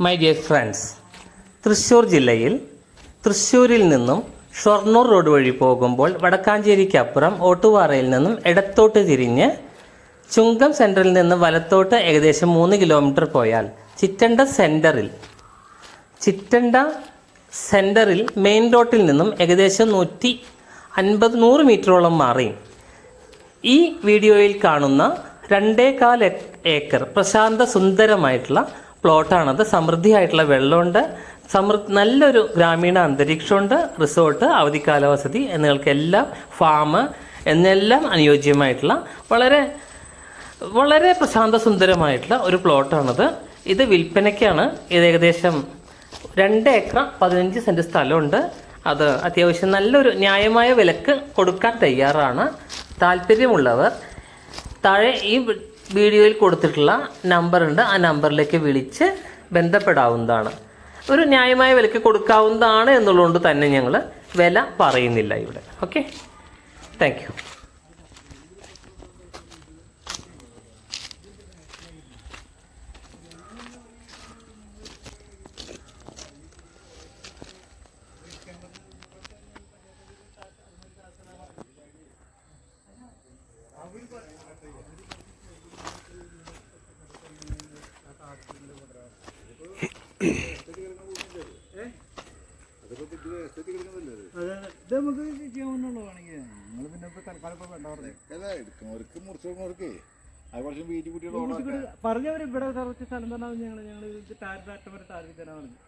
My dear friends, Thrissur ജില്ലയിൽ തൃശ്ശൂരിൽ നിന്നും ഷൊർണൂർ റോഡ് വഴി പോകുമ്പോൾ വടക്കാഞ്ചേരിക്കപ്പുറം ഓട്ടുപാറയിൽ നിന്നും ഇടത്തോട്ട് തിരിഞ്ഞ് ചുങ്കം സെൻറ്ററിൽ നിന്ന് വലത്തോട്ട് ഏകദേശം 3 കിലോമീറ്റർ പോയാൽ ചിറ്റണ്ട സെൻറ്ററിൽ മെയിൻ റോഡിൽ നിന്നും ഏകദേശം 100 മീറ്ററോളം മാറി ഈ വീഡിയോയിൽ കാണുന്ന 2.25 ഏക്കർ പ്രശാന്ത സുന്ദരമായിട്ടുള്ള പ്ലോട്ടാണത്. സമൃദ്ധിയായിട്ടുള്ള വെള്ളമുണ്ട്, നല്ലൊരു ഗ്രാമീണ അന്തരീക്ഷമുണ്ട്, റിസോർട്ട്, അവധിക്കാല വസതി എന്നിവയ്ക്കെല്ലാം ഫാം എന്നെല്ലാം അനുയോജ്യമായിട്ടുള്ള വളരെ വളരെ പ്രശാന്ത സുന്ദരമായിട്ടുള്ള ഒരു പ്ലോട്ടാണത്. ഇത് വിൽപ്പനയ്ക്കാണ്. ഇത് ഏകദേശം 2 ഏക്കർ 15 സെൻറ്റ് സ്ഥലമുണ്ട്. അത് അത്യാവശ്യം നല്ലൊരു ന്യായമായ വിലക്ക് കൊടുക്കാൻ തയ്യാറാണ്. താല്പര്യമുള്ളവർ താഴെ ഈ വീഡിയോയിൽ കൊടുത്തിട്ടുള്ള നമ്പറുണ്ട്, ആ നമ്പറിലേക്ക് വിളിച്ച് ബന്ധപ്പെടാവുന്നതാണ്. ഒരു ന്യായമായ വിലക്ക് കൊടുക്കാവുന്നതാണ് എന്നുള്ളതുകൊണ്ട് തന്നെ ഞങ്ങൾ വില പറയുന്നില്ല ഇവിടെ. Okay, thank you. പറഞ്ഞവര് ഇവിടെ കുറച്ച് സ്ഥലം തന്നാൽ ഞങ്ങൾ ടാർഗറ്റ് തരാൻ പറഞ്ഞു.